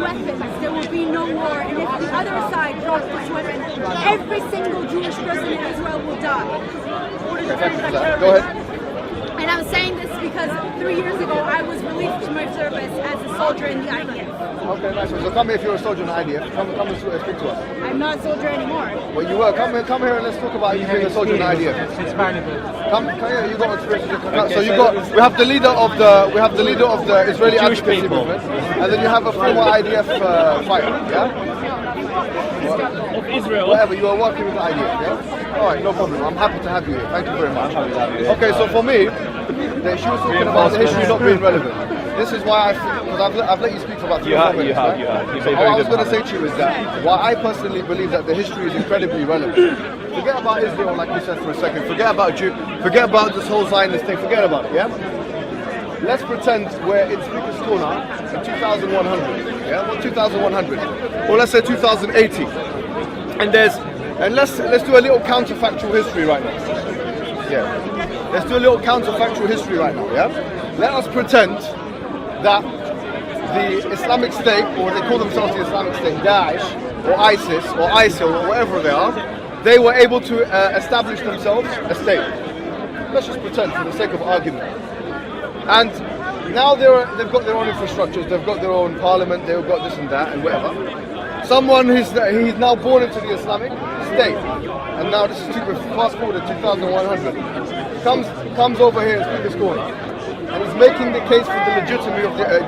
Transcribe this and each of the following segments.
weapons, there will be no war. And if the other side drops this weapon, every single Jewish person in Israel will die. Go ahead. And I'm saying this because 3 years ago I was relieved from my service as a soldier in the IDF. Okay, nice one. So come here if you're a soldier in the IDF. Come and speak to us. I'm not a soldier anymore. Well, you were. Come here and let's talk about you being a soldier in the IDF. It's valuable. Come here. You got experience. Okay, so you got. We have the leader of the Israeli Jewish advocacy people. movement, and then you have a former IDF fighter. Yeah. Of Israel. Whatever. You are working with the IDF. Yeah. All right. No problem. I'm happy to have you here. Thank you very much. Okay. So for me, she was talking about the history not being relevant. This is why because I've let you speak for about 3 minutes. You have. So what I was going to say to you is that why I personally believe that the history is incredibly relevant. Forget about Israel, like you said for a second. Forget about this whole Zionist thing. Forget about it. Yeah. Let's pretend we're in Speaker's Corner in 2100. Yeah. Well, 2100, or let's say 2080. And let's do a little counterfactual history right now. Yeah. Let's do a little counterfactual history right now. Yeah. Let us pretend that the Islamic State, or they call themselves the Islamic State, Daesh, or ISIS, or ISIL, or whatever they were able to establish themselves a state. Let's just pretend for the sake of argument. And now they've got their own infrastructures, they've got their own parliament, they've got this and that and whatever. Someone he's now born into the Islamic State, and now this is fast forward to 2100, comes over here at Speaker's Corner, and he's making the case for the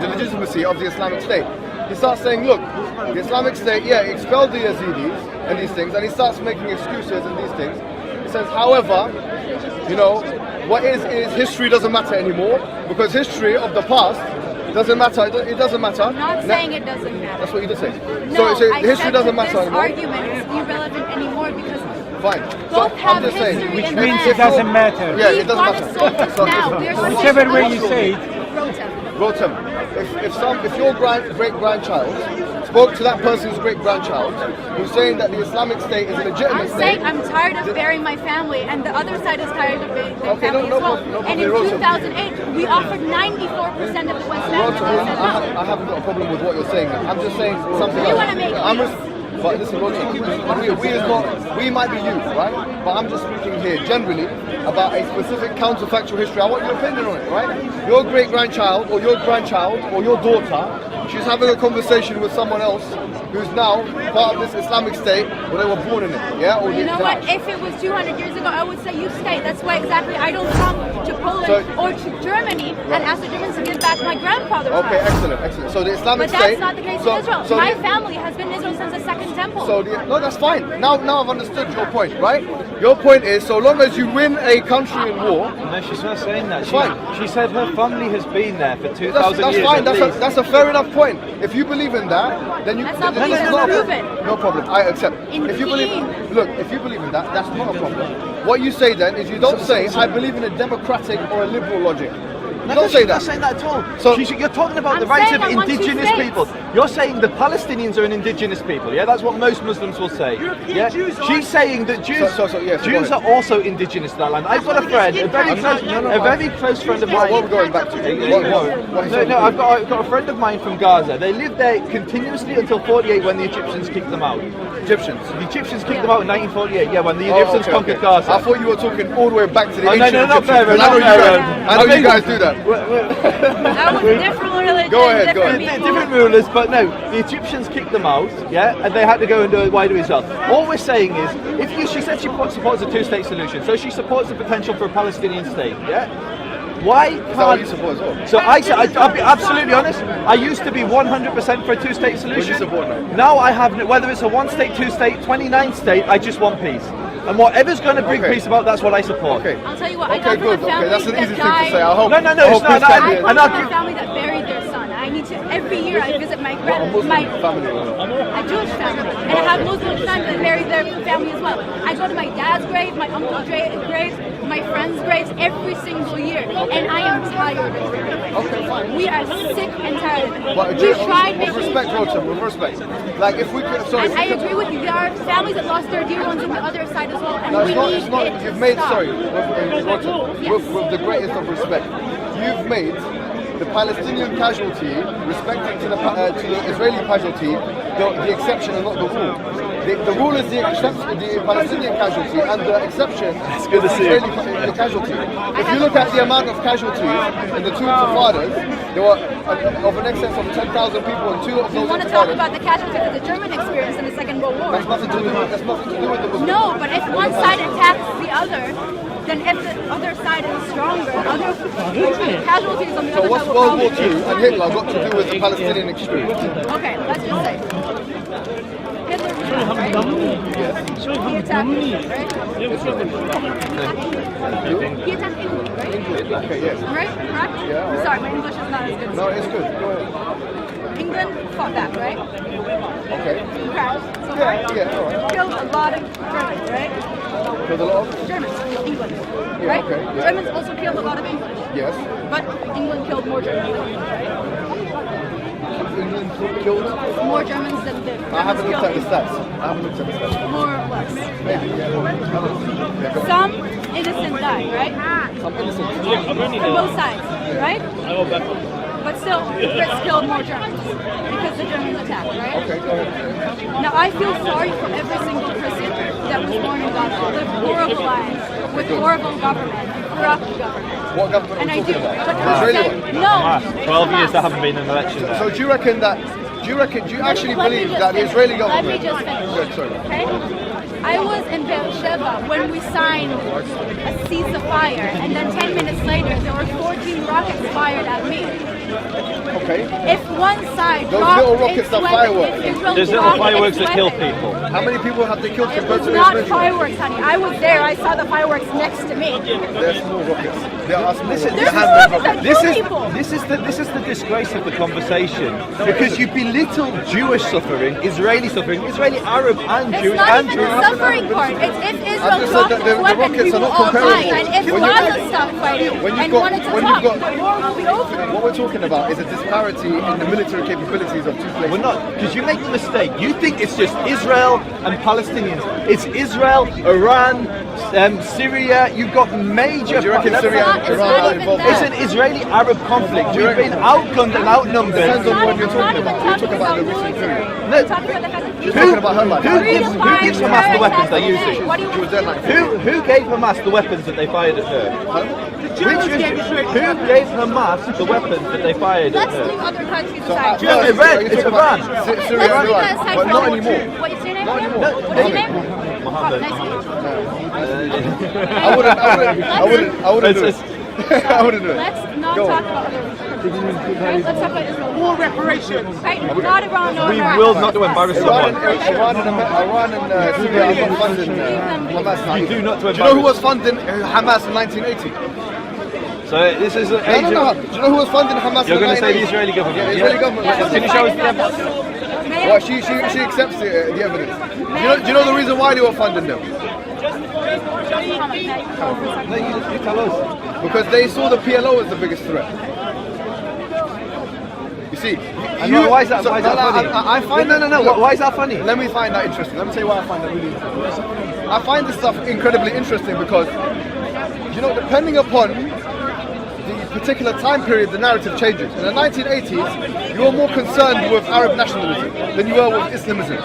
legitimacy of the Islamic State. He starts saying, look, the Islamic State, expelled the Yazidis and these things, and he starts making excuses and these things. He says, however, what is history doesn't matter anymore, because history of the past doesn't matter. It doesn't matter. I'm not saying it doesn't matter. That's what you just said. No, so I history said doesn't that matter this anymore. argument is irrelevant anymore because Fine. both have I'm just saying, history which in means the it doesn't matter. Yeah, it doesn't matter. matter. Whichever way you say it. Rotem, if your great-grandchild spoke to that person's great-grandchild who's saying that the Islamic State is a legitimate I'm state. saying I'm tired of burying my family, and the other side is tired of burying their Okay, family no as well. problem, And in Rotem. 2008, we offered 94% of the West Bank. Rotem, I haven't got a problem with what you're saying. I'm just saying something else. You want to make But listen, Rotem, we might be youth, right? But I'm just speaking here generally about a specific counterfactual history. I want your opinion on it, right? Your great-grandchild or your grandchild or your daughter, she's having a conversation with someone else who's now part of this Islamic State where they were born in it, yeah? Or You know what? If it was 200 years ago, I would say you stay. That's why exactly I don't come to Poland or to Germany and ask the Germans to give back my grandfather's Okay, house. excellent. So the Islamic But State... that's not the case in Israel. My family has been in Israel since the Second Temple. No, that's fine. Now I've understood your point, right? Your point is, so long as you win a country in war... No, she's not saying that. Fine. She said her family has been there for 2,000 That's years. fine. at least. That's a fair enough point. If you believe in that, then you... That's not then believe, it's that's not a proven. problem. No problem. I accept. If you believe in that, that's not a problem. What you say then is you don't say, I believe in a democratic or a liberal logic. You don't say that. She's not saying that at all. So- You're talking about I'm the rights of saying I want two indigenous states. people. You're saying the Palestinians are an indigenous people. Yeah, that's what most Muslims will say. Yeah, she's saying that Jews Jews are also indigenous to that land. I've got a friend, a very close friend of mine. What we're going back to? No, I've got a friend of mine from Gaza. They lived there continuously until 48 when the Egyptians kicked them out. The Egyptians kicked them out in 1948. Yeah, when the Egyptians conquered Gaza. I thought you were talking all the way back to the ancient no, not Egyptians, fair, because I know you guys do that. That was a different religion. Go ahead. Different rulers, but no, the Egyptians kicked them out, yeah, and they had to go and do it wider Israel. All we're saying is, she said she supports a two-state solution, so she supports the potential for a Palestinian state, yeah? Why can't... Is that what you support as well? So I'll be absolutely honest, I used to be 100% for a two-state solution. What do you support now? Now I have, whether it's a one-state, two-state, 29 state, I just want peace. And whatever's going to bring peace about, that's what I support. Okay. I'll tell you what, I got from a family That's an easy thing to that say. I hope. No, it's not. I come from a family that buried their son. I need to, every year I visit my family. a Jewish family. And I have Muslim friends that buried their family as well. I go to my dad's grave, my uncle's grave, my friends' graves every single year. And I am tired of it. Okay, fine. We are sick and tired of it. But We tried with making... respect, Rotem, with respect. Like if we could... And I agree with you. There are families that lost their dear ones on the other side as well. And No, we it's not. need it to You've made, stop. sorry, Rotem, with the greatest of respect, you've made the Palestinian casualty, respecting to the Israeli casualty, the exception and not the rule. The rule is the Palestinian casualty, and the exception is the Israeli casualty. If you look at the amount of casualties in the two intifadas, there were of an excess of 10,000 people in two of those. You want to talk about the casualties of the German experience in the Second World War? That's nothing to do with the Muslims. No, but if one side attacks the other, then if the other side is stronger, other casualties on the So other what's side World will War II and Hitler got to do with the Palestinian experience? Okay, let's just say Hitler was right? He attacked England, right? He attacked England, right? Okay, yes. Right? Correct? Yeah. Sorry, my English is not as good. No, it's good. Go ahead. England fought back, right? Okay. Okay. So Yeah, all right. killed a lot of Germans, right? Killed a lot of? Germans, England, Yeah, right? okay, yeah. Germans also killed a lot of English, Yes. but England killed more Germans than England, right? England killed? More Germans than the I haven't Germans looked at the killed stats. I haven't looked at the stats. more or less. Maybe, yeah. Some innocent died, right? Some innocent. On both sides, right? But still, the Brits killed more Germans because the Germans attacked, right? Okay, go ahead. Now I feel sorry for every single person that was born in Gaza, lived horrible lives with horrible government, corrupt government. What government And are I we do. talking about? But The I'm Israeli saying, one? no. 12 years Hamas. there haven't been an election there. So do you actually Let me believe just that the finish. Israeli Let me government... just finish. Good, sorry. Okay? I was in Beersheba when we signed a ceasefire, and then 10 minutes later there were 14 rockets fired at me. Okay. If one side Those dropped little rockets its are weapon, fireworks. if Israel There's little dropped fireworks its that kill weapon, people. How many people have they killed It compared was to the not Israelis? fireworks, honey. I was there. I saw the fireworks next to me. They're small rockets. They are small Listen, rockets. There's rockets that This kill is people. this is the disgrace of the conversation, because you belittle Jewish suffering, Israeli suffering, Israeli Arab and It's Jewish not and even the Jewish. suffering part. It's if I Israel just said dropped that its the weapon, rockets we are will not all comparable. die. And if When you- Gaza stopped fighting when you've and got- wanted to when talk, you've got- the war will be over. What we're talking about is a disparity in the military capabilities of two places. We're not, because you make the mistake. You think it's just Israel and Palestinians. It's Israel, Iran, Syria. You've got major. Do you reckon that's Syria not- and it's Iran not are even involved? that. It's an Israeli-Arab conflict. Do you We've been reckon- outgunned and outnumbered. Depends on what you're It's not talking even about. You're talking about the military. recent period. We're Look, talking about the fact that You're talking about her life. Who gives Hamas the weapons they're using? What do you She was want there to like do? Who gave Hamas the weapons that they fired at her? Who gave Hamas the weapons that they fired at Let's her? leave other countries So aside. No, Iran, are you it's talking about Iran. Okay, Syria let's and leave that Iran, aside but for not a moment. anymore. What's your name? Not again? anymore. What's your name? Mohammed. Nice to meet you. I wouldn't do it. I wouldn't do it. Let's not Go talk on. about other countries. Right? Let's talk about Israel. War reparations. Right? Not Iran, no We Iraq. will not do embarrass Iran someone. and Syria are not funding Hamas. You do not to Do you know who embarrass. was funding Hamas in 1980? So this is an No. age Do you of... know who was funding Hamas You're in going to say the 1980? Israeli government? Yeah, the Israeli government. Yeah, Can you show us the Biden evidence? does. May I- Well, she accepts the evidence. Do you know the reason why they were funding them? No, you tell us. Because they saw the PLO as the biggest threat. You see, Why is that funny? I find No. Why is that funny? Let me find that interesting. Let me tell you why I find that really interesting. I find this stuff incredibly interesting because, you know, depending upon the particular time period, the narrative changes. In the 1980s, you were more concerned with Arab nationalism than you were with Islamism.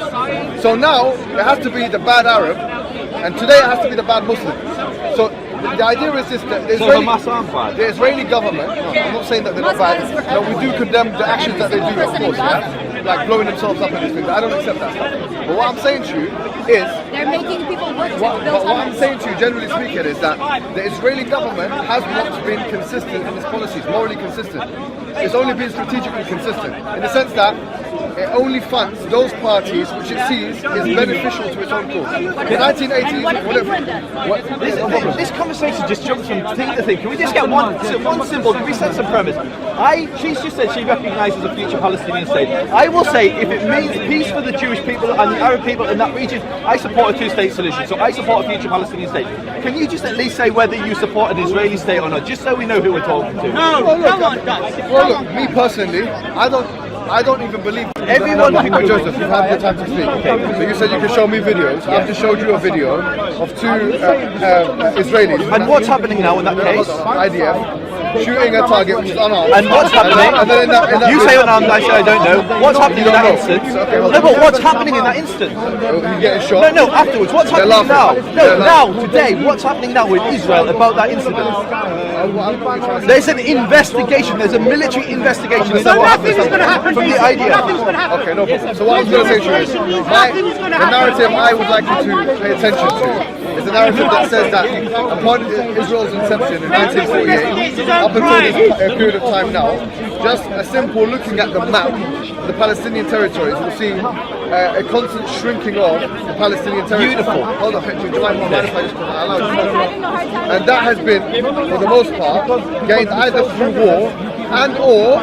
So now, it has to be the bad Arab, and today it has to be the bad Muslim. So the idea is this, that the So Israeli, Hamas aren't bad? the Israeli government, no, I'm not saying that they're not bad, no, we do condemn the actions that they do, of course, yeah? Like blowing themselves up and these things. I don't accept that stuff. But what I'm saying to you is, They're making people work to what build I'm tunnels. saying to you, generally speaking, is that the Israeli government has not been consistent in its policies, morally consistent. It's only been strategically consistent, in the sense that it only funds those parties which it sees is beneficial to its own cause. In the 1980s, And what if whatever. England does? What, This conversation just jumps from thing to thing. Can we just get one symbol? Can we set some premise? She's just said she recognises a future Palestinian state. I will say, if it means peace for the Jewish people and the Arab people in that region, I support a two-state solution. So I support a future Palestinian state. Can you just at least say whether you support an Israeli state or not, just so we know who we're talking to? Well, look, me personally, I don't even believe Everyone No, who- but Joseph, you've had the time to speak. So you said you could show me videos. I've just showed you a video of two Israelis. And what's happening now in that case? IDF. shooting a target which is unarmed. And what's happening? And then in that You say unarmed, I say I don't know. What's happening in that know. instance? Okay, well, No, but what's happening in that instance? he's getting shot. No, afterwards. What's They're happening now? laughing. No, They're now, today, what's happening now with Israel about that incident? There's an investigation. There's a military investigation. So nothing is going to happen from the basically. idea. Nothing's going to happen. Okay, no problem. So what I was going to say to you is, the narrative I would like you to pay attention to is the narrative that says that upon Israel's inception in 1948, up until this period of time now, just a simple looking at the map, the Palestinian territories, we'll see a constant shrinking of the Palestinian territories. Beautiful. Hold on, do you mind if I just allow you to? And that has been, for the most part, gained either through war and or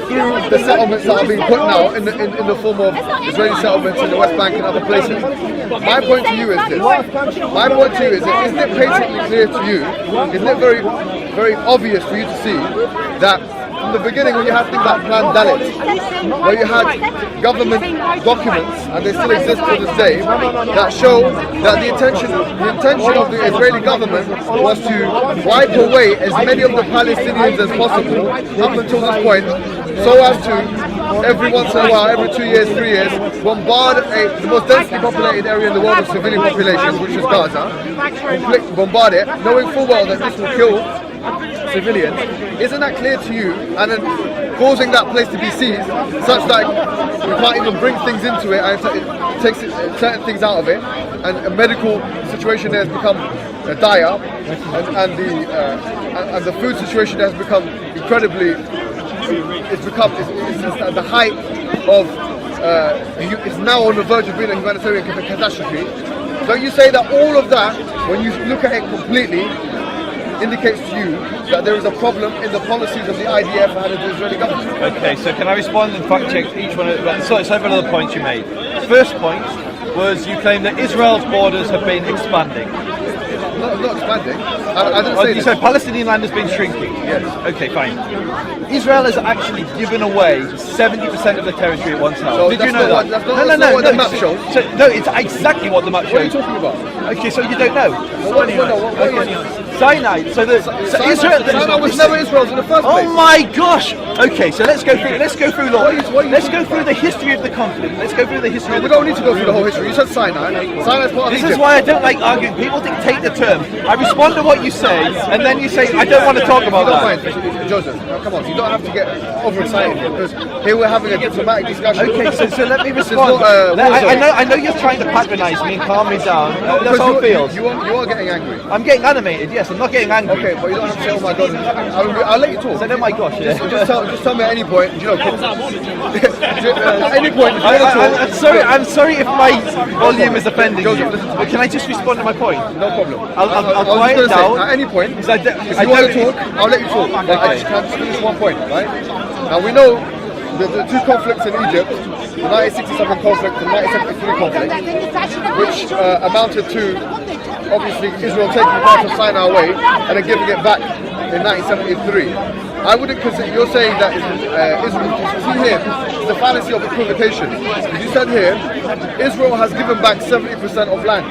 through the settlements that are being put now in the form of Israeli settlements in the West Bank and other places. My point to you is this. My point to you is that isn't it patently clear to you, isn't it very, very obvious for you to see that from the beginning when you had things like Plan Dalit, where you had government documents, and they still exist to this day, that show that the intention of the Israeli government was to wipe away as many of the Palestinians as possible up until this point, so as to every once in a while, every 2 years, 3 years, bombard the most densely populated area in the world of civilian population, which is Gaza, bombard it, knowing full well that this will kill civilians. Isn't that clear to you? And then causing that place to be seized, such that you can't even bring things into it, and it takes certain things out of it, and a medical situation there has become dire, and the food situation has become incredibly. It's at the height of. It's now on the verge of being a humanitarian catastrophe. Don't you say that all of that, when you look at it completely, indicates to you that there is a problem in the policies of the IDF and the Israeli government? Okay, so can I respond and fact check each one? So several other points you made. First point was you claim that Israel's borders have been expanding. Not expanding. I didn't say You this. said Palestinian land has been shrinking. Yes. Okay, fine. Israel has actually given away 70% of the territory it once held. So Did you that's know not that? what- that's not what the map shows. No, it's exactly what the map What are you shows. talking about? Okay, so you don't know. What are you- Sinai. So Israel. Sinai was never Israel's in the first place. Oh my gosh! Okay, so let's go through law. what are you Let's go through the history of the conflict. Let's go through the history of We the don't need to go through the whole history. You said Sinai. Sinai's part of This Egypt. is why I don't like arguing. People dictate the term. I respond to what you say, and then you say, I don't want to talk about You don't that. mind, Joseph. Now, come on, you don't have to get overexcited here, because here we're having a diplomatic discussion. Okay, so let me This is respond. not, I know you're trying to patronise me and calm me down. That's how it feels. You are getting angry. I'm getting animated, yes, I'm not getting angry. Okay, but you don't have to say, oh my god. I'll let you talk. So, oh my gosh, yeah. Just tell me at any point, at any point, if you want to talk. I'm sorry if my volume is offending you. Joseph, listen to me. But can I just respond to my point? No problem. I'll I was quiet just gonna down. say, at any point, Because if you want to talk, I'll let you talk. But I just can't finish one point, right? Now we know the two conflicts in Egypt, the 1967 conflict and the 1973 conflict, which amounted to obviously Israel taking part of Sinai away and then giving it back in 1973. I wouldn't consider, you're saying that Israel, you see here, it's the fallacy of equivocation. You said here, Israel has given back 70% of land.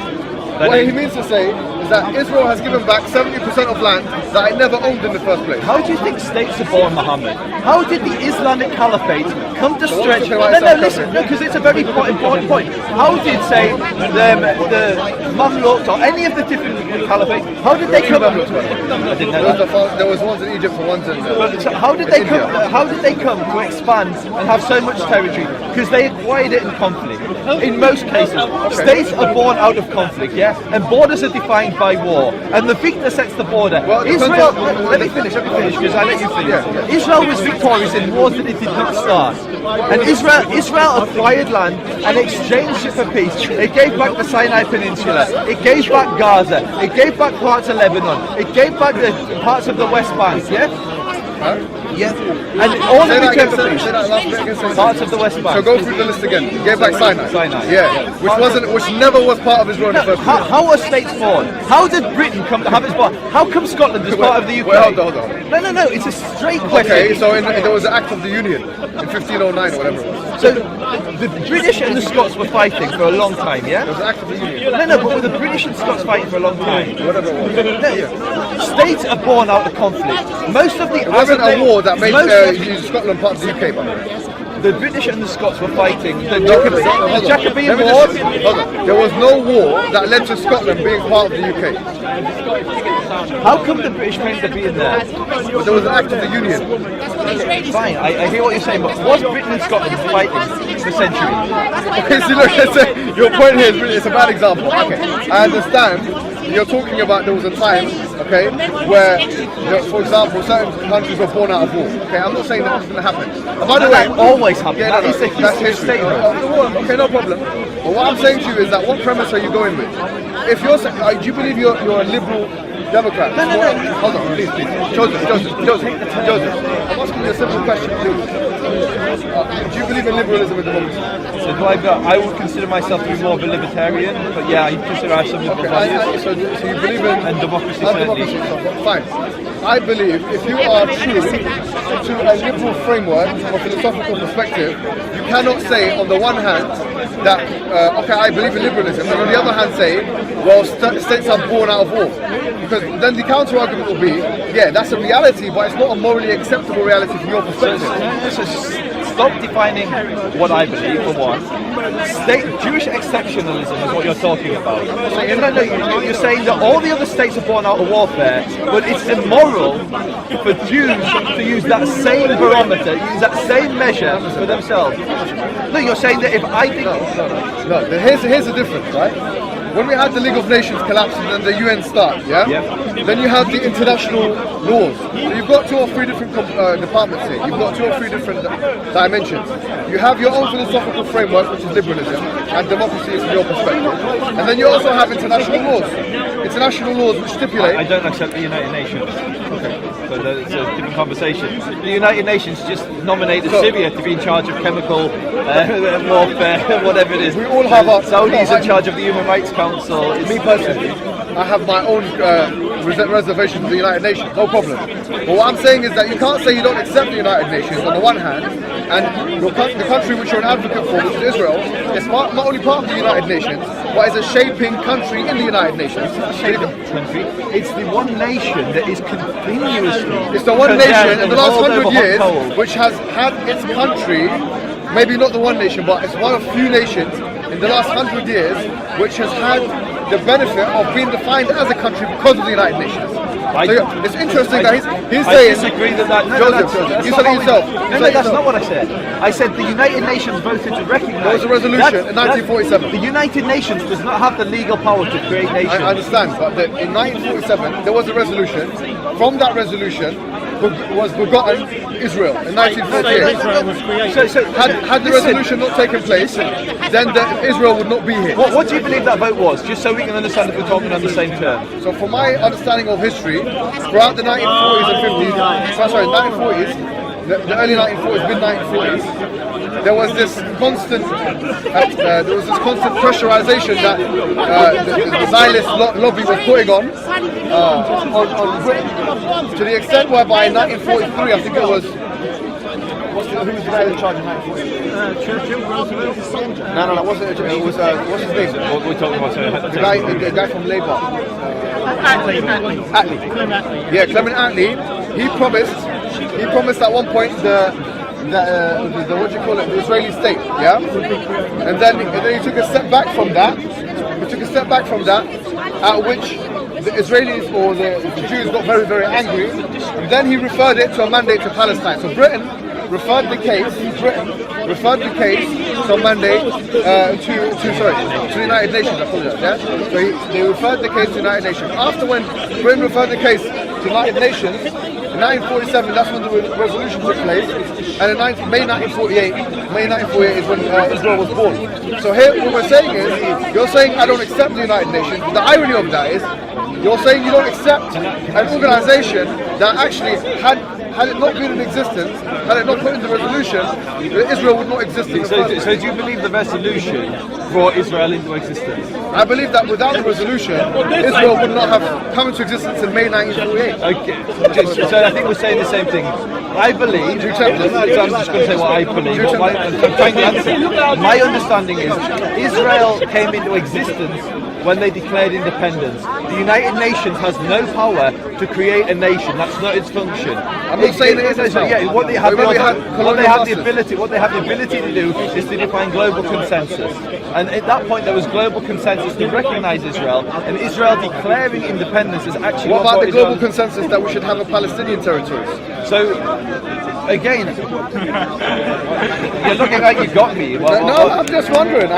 What he means to say is that Israel has given back 70% of land that it never owned in the first place. How do you think states are born, Muhammad? How did the Islamic Caliphate come to So what stretch? do you think about No, Islamic listen, because it's a very important point. How did, say, the Mamluks or any of the different caliphate, how did they come? I didn't know that. There was ones in Egypt and ones in So how did they India. come? How did they come to expand and have so much territory? Because they acquired it in conflict. In most cases, states are born out of conflict, yeah, and borders are defined by war. And the victor sets the border. Well, it depends Israel. on- Let me finish because I let you finish. Yeah. Israel was victorious in wars that it did not start, and Israel acquired land and exchanged it for peace. It gave back the Sinai Peninsula. It gave back Gaza. It gave back parts of Lebanon. It gave back the parts of the West Bank. Yeah. Yeah. And all Say of that the again, say that last bit again, say that. parts of the West Bank. So go through the list again. Gave back Sinai. Sinai. Yeah, which never was part of Israel in the first place. How are states born? How did Britain come to have its born? How come Scotland is part of the UK? Wait, hold on. No. It's a straight question. Okay, so there was an Act of the Union in 1509 or whatever it was. So the British and the Scots were fighting for a long time, yeah? There was an Act of the Union. No, but were the British and Scots fighting for a long time? Whatever it was. No, states are born out of conflict. Most of the It wasn't a war that made Scotland part of the UK, by the way. the British and the Scots were fighting. The Hold Jacobean on. Wars. Hold on. There was no war that led to Scotland being part of the UK. How come the British claimed to be in there? But there was an Act of the Union. Fine, I hear what you're saying, but was Britain and Scotland fighting for centuries? Okay, see, look, your point here is it's a bad example. Okay, I understand. You're talking about there was a time, okay, where, for example, certain countries were born out of war. Okay, I'm not saying that was going to happen. And by the way, That always happens. yeah, That is a that's history history. statement. Okay, no problem. But what I'm saying to you is that what premise are you going with? If you're, do you believe you're a liberal Democrat? No. Hold on, please. Joseph. I'm asking you a simple question, please. Do you believe in liberalism and democracy? So I would consider myself to be more of a libertarian, but yeah, I consider I have some liberal values. So you believe in And democracy, and certainly. democracy, fine. I believe if you are true to a liberal framework from a philosophical perspective, you cannot say on the one hand that okay, I believe in liberalism, and on the other hand say, well, states are born out of war, because then the counter argument will be, yeah, that's a reality, but it's not a morally acceptable reality from your perspective. Stop defining what I believe, for one. Jewish exceptionalism is what you're talking about. So you're saying that all the other states are born out of warfare, but it's immoral for Jews to use that same barometer, use that same measure for themselves. No, you're saying that if I think... No. Here's the difference, right? When we had the League of Nations collapse and then the UN start, yeah? Then you have the international laws. So you've got 2 or 3 different departments here. You've got 2 or 3 different dimensions. You have your own philosophical framework, which is liberalism, and democracy is from your perspective. And then you also have international laws. International laws which stipulate... I don't accept the United Nations. So it's a different conversation. The United Nations just nominated Syria to be in charge of chemical warfare, whatever it is. We all have our... Saudis in charge of the Human Rights Council. Me personally, I have my own reservations with the United Nations, no problem. But what I'm saying is that you can't say you don't accept the United Nations on the one hand, and the country which you're an advocate for, which is Israel, is not only part of the United Nations, but is a shaping country in the United Nations. It's the one nation that is continuously... It's the one nation in the last 100 years which has had its country, maybe not the one nation, but it's one of few nations in the last 100 years which has had the benefit of being defined as a country because of the United Nations. So it's interesting that he's saying... I disagree that... Joseph, you said it yourself. No, that's not what I said. I said the United Nations voted to recognise... There was a resolution in 1947. The United Nations does not have the legal power to create nations. I understand, but in 1947 there was a resolution. From that resolution was begotten Israel in 1948. So had the resolution not taken place, then Israel would not be here. What do you believe that vote was? Just so we can understand if we're talking on the same term. So from my understanding of history, throughout the 1940s and 50s, sorry, 1940s, the early 1940s, mid-1940s, there was this constant pressurization that the Zionist lobby was putting on Britain, to the extent whereby in 1943, I think it was, who was the guy in charge in 1943? Churchill, Roosevelt. No, it wasn't. It was what's his name? What we're talking about? The guy from Labour. Attlee. Yeah, Clement Attlee. He promised at one point the what do you call it? The Israeli state. Yeah. And then he took a step back from that. At which the Israelis or the Jews got very, very angry. And then he referred it to a mandate to Palestine. So Britain referred the case to a mandate to the United Nations. I apologize. Yeah. So they referred the case to the United Nations. After when Britain referred the case to the United Nations, in 1947, that's when the resolution took place, and in May 1948 is when Israel was born. So here, what we're saying is, you're saying I don't accept the United Nations. The irony of that is, you're saying you don't accept an organization that actually had it not been in existence, had it not put in the resolution, Israel would not exist in the first place. So do you believe the resolution brought Israel into existence? I believe that without the resolution, Israel would not have come into existence in May 1948. Okay, so I think we're saying the same thing. I believe, so I'm just going to say what I believe. I'm trying to answer. My understanding is Israel came into existence when they declared independence. The United Nations has no power to create a nation. That's not its function. I'm not saying it is. Yeah, what they have the ability to do is to define global consensus. And at that point, there was global consensus to recognise Israel, and Israel declaring independence is actually what about the global consensus that we should have a Palestinian territories? So, again, you're looking like you got me. No, I'm just wondering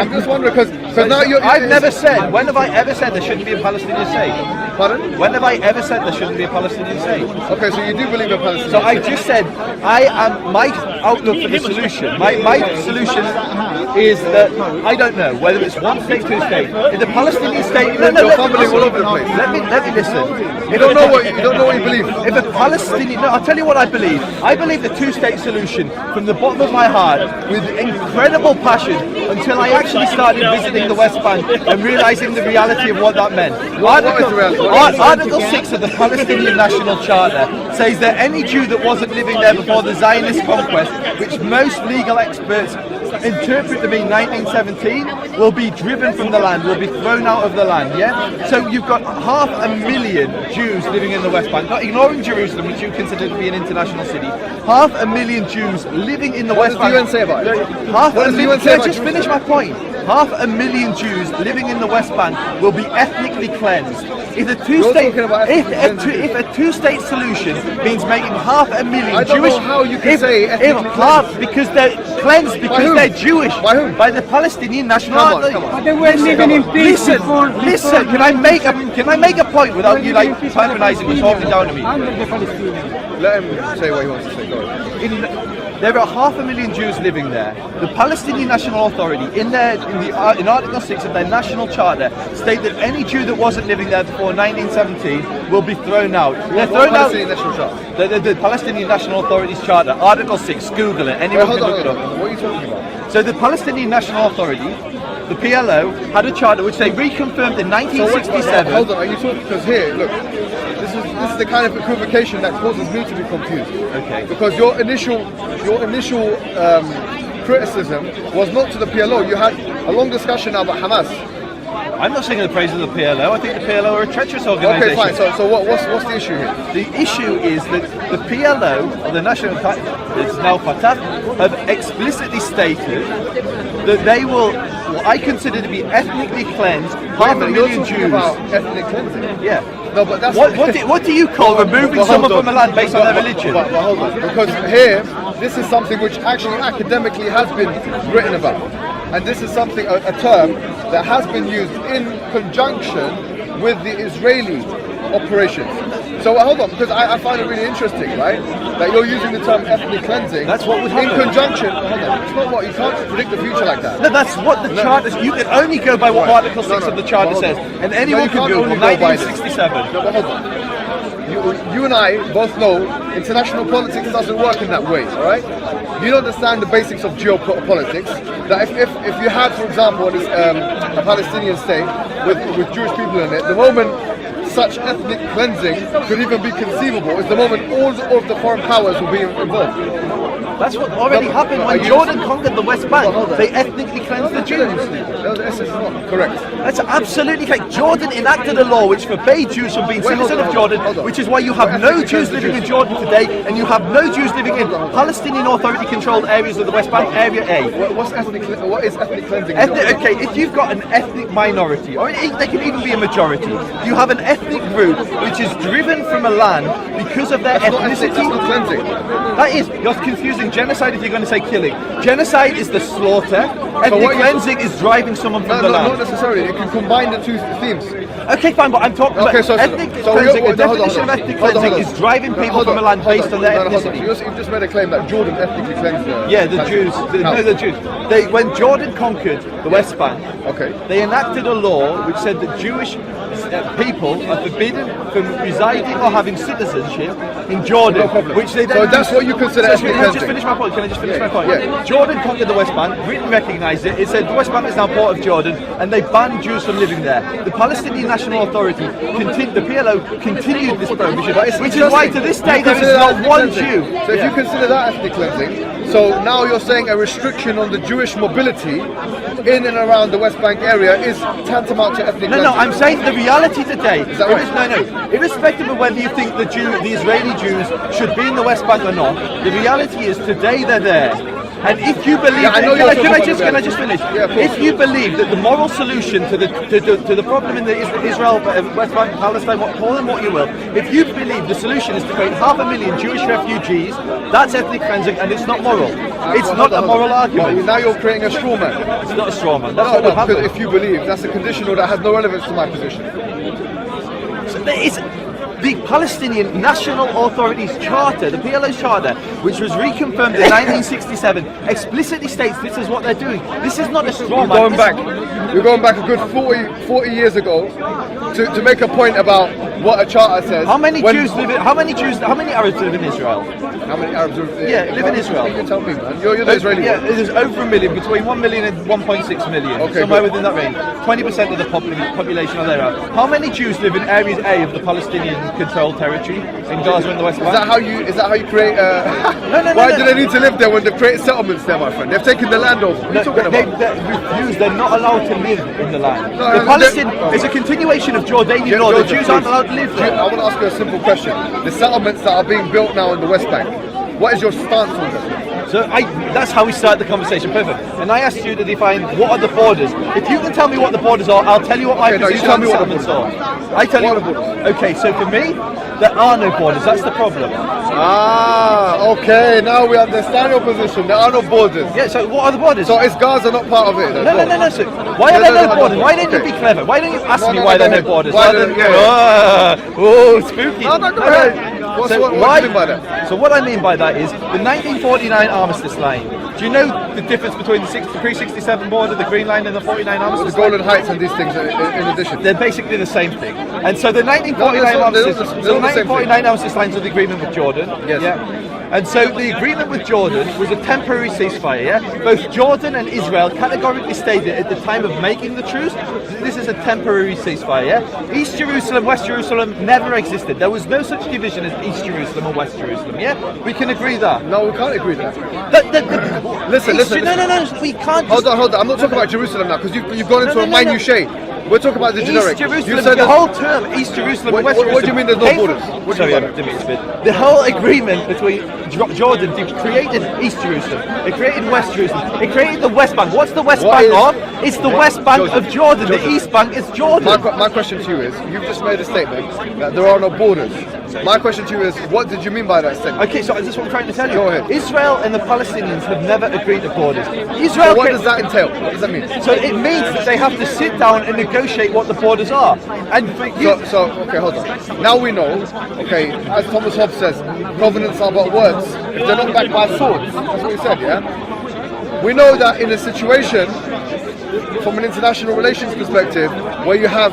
because now I've never said. When have I ever said there shouldn't be a Palestinian state? Pardon? When have I ever said there shouldn't be a Palestinian state? Okay, so you do believe in Palestinian So I just said my outlook for the solution. My solution is that I don't know whether it's one state, two states. If the Palestinian state, you're fumbling all over the place. Let me listen. You don't know what you believe. If a Palestinian, no, I'll tell you what I believe. I believe the two-state solution from the bottom of my heart with incredible passion until I actually started visiting the West Bank and realising the reality of what that meant. Article 6 of the Palestinian National Charter says that any Jew that wasn't living there before the Zionist conquest, which most legal experts interpret to mean 1917, will be driven from the land, will be thrown out of the land, yeah? So you've got 500,000 Jews living in the West Bank, not ignoring Jerusalem, which you consider to be an international city. 500,000 Jews living in the West Bank. What does the UN say about it? What does the UN say about it? Just finish my point. 500,000 Jews living in the West Bank will be ethnically cleansed. If a two-state solution means making 500,000 I don't Jewish, know how you can say ethnically cleansed because they're cleansed because they're Jewish. By whom? By the Palestinian National Come on. But they were living in peace before. Listen. Can I make a point without you like patronising and talking down to me? Under the Palestinians. Let him say what he wants to say. Go on. There are 500,000 Jews living there. The Palestinian National Authority, in Article 6 of their national charter, state that any Jew that wasn't living there before 1917 will be thrown out. They're thrown out. National charter? The Palestinian National Authority's charter, Article 6. Google it. Anyone can look it up. What are you talking about? So the Palestinian National Authority, the PLO, had a charter which they reconfirmed in 1967. Hold on, are you talking? Because here, look. This is the kind of equivocation that causes me to be confused. Okay. Because your initial criticism was not to the PLO. You had a long discussion now about Hamas. I'm not singing the praise of the PLO. I think the PLO are a treacherous organisation. Okay, fine. So what's the issue here? The issue is that the PLO, or the National it's now Fatah, have explicitly stated that they will, what I consider to be ethnically cleansed, 500,000 Jews. About ethnic cleansing. Yeah. No, but that's what do you call removing someone from a land based on their religion? But hold on, because here, this is something which actually academically has been written about, and this is something a term that has been used in conjunction with the Israeli operations. So hold on, because I find it really interesting, right? That you're using the term ethnic cleansing. That's what would happen. In conjunction. Hold on, it's not what you can't predict the future like that. No, that's what the charter. You can only go by what Article 6 of the charter says, and anyone can Google 1967. No, but hold on. You and I both know international politics doesn't work in that way, all right? You don't understand the basics of geopolitics. That if you had, for example, a Palestinian state with Jewish people in it, the moment such ethnic cleansing could even be conceivable is the moment all of the foreign powers will be involved. That's what already happened when Jordan conquered the West Bank. They ethnically cleansed the Jews. No, this is not correct. That's absolutely correct. Jordan enacted a law which forbade Jews from being citizens of Jordan, which is why you have no Jews living in Jordan today, and you have no Jews living in Palestinian Authority-controlled areas of the West Bank, Area A. What is ethnic cleansing? Okay, if you've got an ethnic minority, or they can even be a majority, you have an ethnic group which is driven from a land because of their ethnicity. That's not cleansing. That is, you're confusing genocide if you're going to say killing. Genocide is the slaughter. Ethnic cleansing is driving someone from the land. Not necessarily. You can combine the two themes. Okay, fine, but I'm talking about ethnic cleansing. The definition of ethnic cleansing is driving people from a land based on their ethnicity. You've just made a claim that Jordan ethnically cleansed the Jews. The Jews. When Jordan conquered the West Bank, okay, they enacted a law which said that Jewish people are forbidden from residing or having citizenship in Jordan, No problem. which they then So that's what you consider ethnic Can I just cleansing? finish my point? Can I just finish my point? Yeah. Jordan conquered the West Bank. Britain recognised it. It said the West Bank is now part of Jordan, and they banned Jews from living there. The Palestinian National Authority, the PLO, continued this prohibition, which is why to this day there is not one Jew. So if you consider that ethnic cleansing, so now you're saying a restriction on the Jewish mobility in and around the West Bank area is tantamount to ethnic No, cleansing? no, I'm saying the reality today. Is that right? No. Irrespective of whether you think the Israeli Jews should be in the West Bank or not, the reality is today they're there. And if you believe, Yeah, I know you're talking about can I the just finish? Yeah, of course. If you believe that the moral solution to the problem in the Israel, West Bank, Palestine, call them what you will, if you believe the solution is to create 500,000 Jewish refugees, that's ethnic cleansing, and it's not moral. It's not a moral argument. Well, now you're creating a straw man. It's not a straw man. That's No, what no, would happen. because if you believe that's a conditional that has no relevance to my position. So there is the Palestinian National Authority's Charter, the PLO's Charter, which was reconfirmed in 1967, explicitly states this is what they're doing. This is not a straw man. We're going back a good 40 years ago to make a point about what a charter says. How many Arabs live in Israel? How many Arabs live in Israel? You tell me, man. You're the Israeli Yeah, one. there's over 1 million, between 1 million and 1.6 million. Okay, somewhere good. within that range. 20% of the population are there. How many Jews live in Areas A of the Palestinian-controlled territory in Gaza and the West Bank? Is that how you create? Why do they need to live there when they've created settlements there, my friend? They've taken the land over. What are you talking about? They're not allowed to live in the land. No, The Palestinian is a continuation of Jordanian law. The Joseph, Jews aren't please. allowed to live there. I want to ask you a simple question. The settlements that are being built now in the West Bank, what is your stance on them? So that's how we start the conversation. Perfect. And I asked you to define what are the borders. If you can tell me what the borders are, I'll tell you what my Okay, no, you position tell on me the what the settlements are. I tell you What are the borders? Okay, so for me, there are no borders. That's the problem. Okay, now we understand your position. There are no borders. Yeah, so what are the borders? So is Gaza not part of it? Then? No. So why are there no borders? Why don't you be clever? Why don't you ask me why there are no borders? Why rather don't- than- yeah. Oh, spooky. No, go ahead. What do you mean by that? So what I mean by that is the 1949 armistice line. Do you know the difference between the pre-67 border, the Green Line, and the 49 The armistice Golden line? Heights and these things in addition. They're basically the same thing. And so the 1949 No, they're armistice, not the so the same thing. 1949 armistice lines are the agreement with Jordan. Yes. Yeah. And so the agreement with Jordan was a temporary ceasefire. Yeah. Both Jordan and Israel categorically stated at the time of making the truce, this is a temporary ceasefire. Yeah. East Jerusalem, West Jerusalem never existed. There was no such division as East Jerusalem or West Jerusalem. Yeah. We can agree that. No, we can't agree with that. Listen. No. We can't. Hold on. I'm not talking about Jerusalem now because you've gone into a No. minutiae. We're talking about the generic. East Jerusalem, You said the that- whole term, East Jerusalem and West Jerusalem. What do you mean there's no came borders? from- What do you Sorry, mean? I didn't mean to spit. The whole agreement between Jordan created East Jerusalem. It created West Jerusalem. It created the West Bank. What's the West What Bank is- of? It's the West Bank Joseph, of Jordan. Joseph. The East Bank is Jordan. My question to you is, you've just made a statement that there are no borders. My question to you is, what did you mean by that statement? Okay, so this is what I'm trying to tell you. Go ahead. Israel and the Palestinians have never agreed to borders. Israel. So what does that entail? What does that mean? So it means that they have to sit down and negotiate what the borders are. And for you, Okay, hold on. Now we know, okay, as Thomas Hobbes says, covenants are but words. If they're not backed by swords, that's what he said, yeah? We know that in a situation, from an international relations perspective, where you have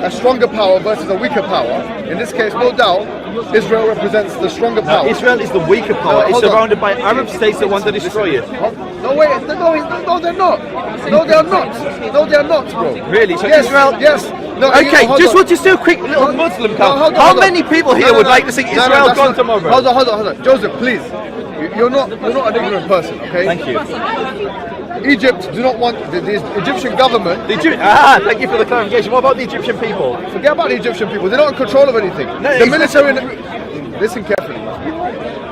a stronger power versus a weaker power, in this case, no doubt, Israel represents the stronger power. Israel is the weaker power. No, It's hold on. surrounded by Arab states that want to destroy it. No, wait, no, they're not. No, they are not. No, they are not, bro. Really? So yes, Israel? Yes. No, Okay, hold just on. want to do a quick little Muslim count. hold on, How hold on. many people here would like to see Israel that's gone not- tomorrow? Hold on. Joseph, please. You're not an ignorant person, okay? Thank you. Egypt do not want the Egyptian government. Thank you for the clarification. What about the Egyptian people? Forget about the Egyptian people. They're not in control of anything. No, The military. Listen carefully.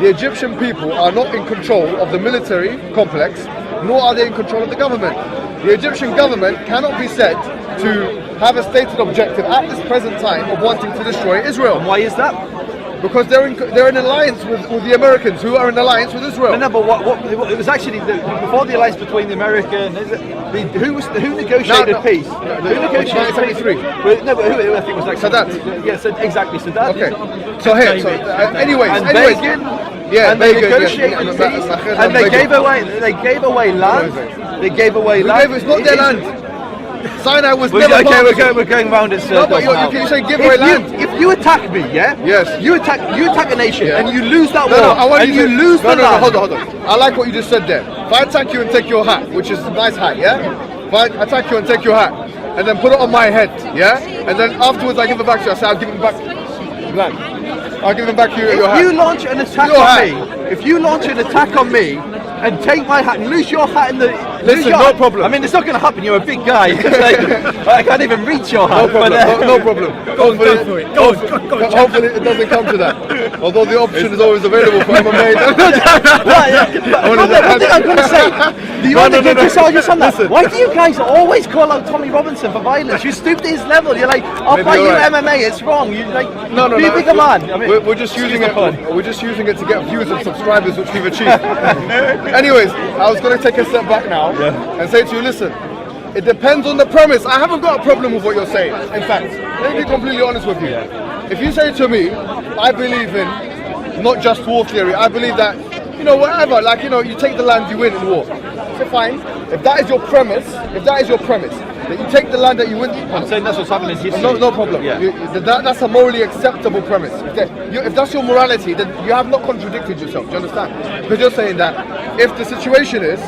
The Egyptian people are not in control of the military complex, nor are they in control of the government. The Egyptian government cannot be said to have a stated objective at this present time of wanting to destroy Israel. Why is that? Because they're in alliance with the Americans, who are in alliance with Israel. No, but what it was actually before the alliance between the American who negotiated No, peace? no, Who negotiated peace? 1973. But who I think was like Saddam. Yeah, exactly Saddam. Okay. So here, anyways, And anyways. Begin, Yeah, and they Begin, negotiated yes. peace, and they gave away land. They gave away land. It's not their land. Sinai was We're never part of we're going round in No, circles but now. you say give away land. If you attack me, yeah? Yes. You attack a nation Yeah. and you lose that No, war, I want and you you to lose the no, land. hold on. I like what you just said there. If I attack you and take your hat, which is a nice hat, yeah? If I attack you and take your hat, and then put it on my head, yeah? And then afterwards I give it back to you. I say I'll give it back. Blank. I'll give it back to you. Your If hat. you launch an attack Your on hat. me, if you launch an attack on me and take my hat and lose your hat in the Listen, no problem. I mean, it's not going to happen. You're a big guy. Like, I can't even reach your hat. No problem. but, No problem. Go for it. Go on. Hopefully it doesn't come to that. Although the option is always available for MMA. One thing I'm going to say, just on that. Listen. Why do you guys always call out Tommy Robinson for violence? You stoop to his level. You're like, I'll Maybe fight you you're right. MMA. It's wrong. You like, No. be a bigger man. I mean, We're just using excuse it. the pun. We're just using it to get views and subscribers, which we've achieved. Anyways, I was going to take a step back now and say to you, listen. It depends on the premise. I haven't got a problem with what you're saying. In fact, let me be completely honest with you. If you say to me, I believe in not just war theory. I believe that, whatever. Like, you take the land, you win in war. So fine. If that is your premise, that you take the land that you win. I'm saying that's what's happened in history. No problem. Yeah. That's a morally acceptable premise. If that's your morality, then you have not contradicted yourself. Do you understand? Because you're saying that if the situation is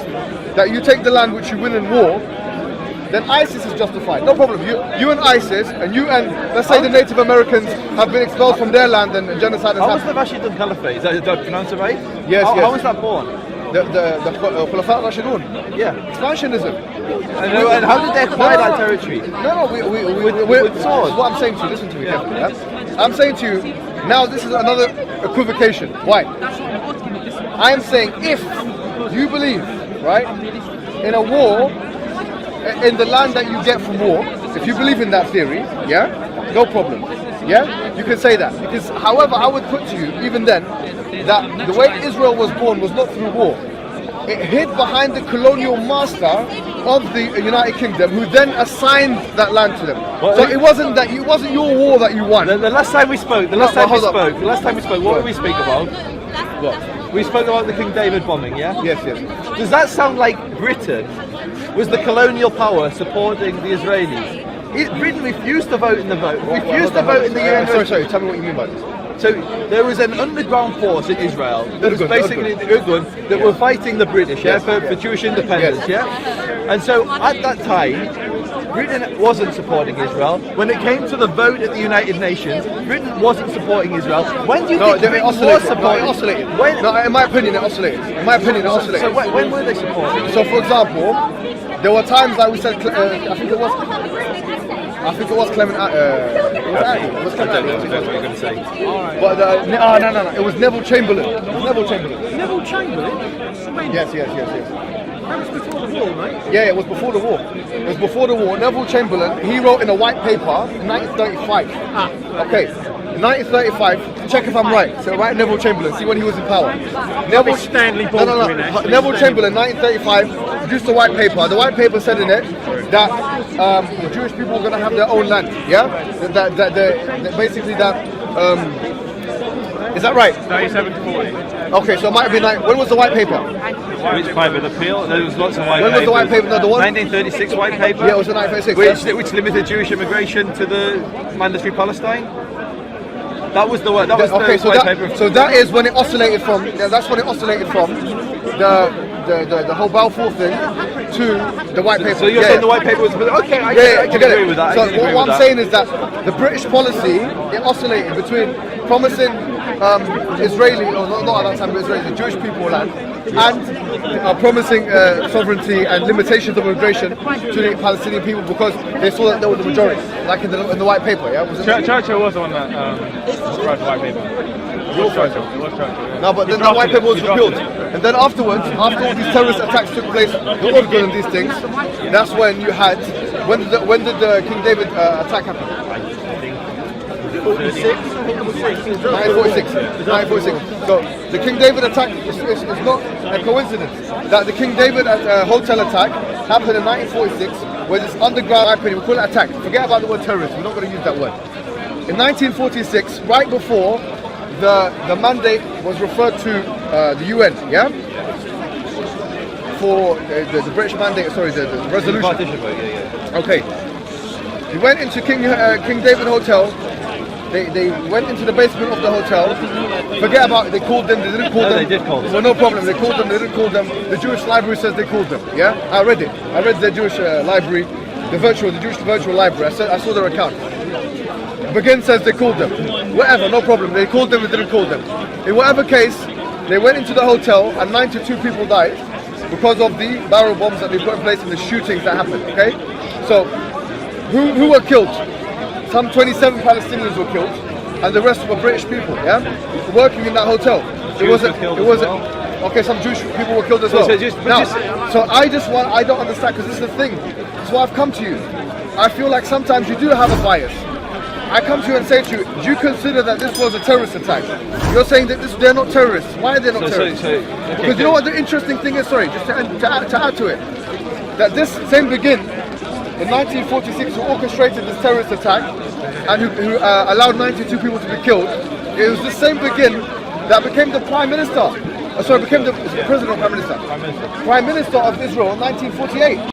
that you take the land which you win in war, then ISIS is justified. No problem. You and ISIS, and let's say the Native Americans have been expelled from their land and genocide has How was happened. the Rashidun Caliphate? Did I pronounce it right? Yes, How yes. was that born? The Khulafa Rashidun. Yeah. Expansionism. And how did they acquire that territory? No, With swords. What I'm saying to you, listen to me carefully. Yeah? I'm saying to you, now this is another equivocation. Why? I'm saying if you believe, right, in a war, in the land that you get from war, if you believe in that theory, yeah, no problem. Yeah, you can say that. Because, however, I would put to you, even then, that the way Israel was born was not through war. It hid behind the colonial master of the United Kingdom, who then assigned that land to them. So it wasn't your war that you won. The last time we spoke, what did we speak about? What? We spoke about the King David bombing, yeah? Yes. Does that sound like Britain was the colonial power supporting the Israelis? Britain refused to vote in the vote. Refused to vote in the UN. Sorry, tell me what you mean by this. So there was an underground force in Israel that was Urgun, basically the Urgun that were fighting the British, for Jewish independence, Yes. And so at that time, Britain wasn't supporting Israel. When it came to the vote at the United Nations, Britain wasn't supporting Israel. When do you think Britain was supporting? It oscillated. When? No, in my opinion, it oscillated. So when were they supporting? So, for example, there were times like we said, I think it was Clement. It was Clement. I don't know if that's what you're going to say. But no. It was Neville Chamberlain. Neville Chamberlain? Yes. That was before the war, mate. Yeah, it was before the war. It was before the war. Neville Chamberlain, he wrote in a white paper in 1935. Okay, in 1935, check if I'm right. So right, Neville Chamberlain, see when he was in power. Neville Stanley Baldwin, actually. Neville Chamberlain, 1935, produced a white paper. The white paper said in it that the Jewish people were going to have their own land. Yeah, that basically that. Is that right? 37 to 40. Okay, so it might have been like, when was the white paper? Which paper? The Peel? There was lots of white When was the white paper? No, the one. 1936 white paper. Yeah, it was the 1936. Which limited Jewish immigration to the mandatory Palestine. That was the one. That was the Okay, white paper. so that is when it oscillated from. Yeah, that's when it oscillated from the whole Balfour thing to the white paper. So you're saying the white paper was okay? I can get agree it. with that. So what I'm saying is that the British policy, it oscillated between promising Israeli, or not at that time, but Israeli, the Jewish people land, and promising sovereignty and limitations of immigration to the Palestinian people because they saw that they were the majority, like in the white paper. Yeah, was it? Churchill was the one that wrote the white paper. It was Churchill. Yeah. No, but then that white paper was repealed. And then afterwards, after all these terrorist attacks took place, the Urgun and these things, that's when you had, when did the King David attack happen? 1946. So the King David attack is not a coincidence that the King David hotel attack happened in 1946, where this underground weapon, we call it attack. Forget about the word terrorist. We're not going to use that word. In 1946, right before the mandate was referred to the UN, yeah, for the British mandate, sorry, the resolution. Partition vote, yeah. Okay. He went into King David Hotel. They went into the basement of the hotel. Forget about it, they called them, they didn't call them. They did call them. Well, no problem, they called them, they didn't call them. The Jewish library says they called them, yeah? I read it. I read the Jewish library, the Jewish virtual library. I saw their account. Begin says they called them. Whatever, no problem. They called them, they didn't call them. In whatever case, they went into the hotel and 92 people died because of the barrel bombs that they put in place and the shootings that happened, okay? So, who were killed? Some 27 Palestinians were killed, and the rest were British people, yeah? Working in that hotel. Okay, some Jewish people were killed as well. So I don't understand, because this is the thing. That's why I've come to you. I feel like sometimes you do have a bias. I come to you and say to you, do you consider that this was a terrorist attack? You're saying that they're not terrorists. Why are they not terrorists? Because you know what the interesting thing is, sorry, just to add to it, that this same Begin, in 1946, who orchestrated this terrorist attack and who allowed 92 people to be killed, it was the same Begin that became the Prime Minister, became the President or Prime Minister? Prime Minister of Israel in 1948.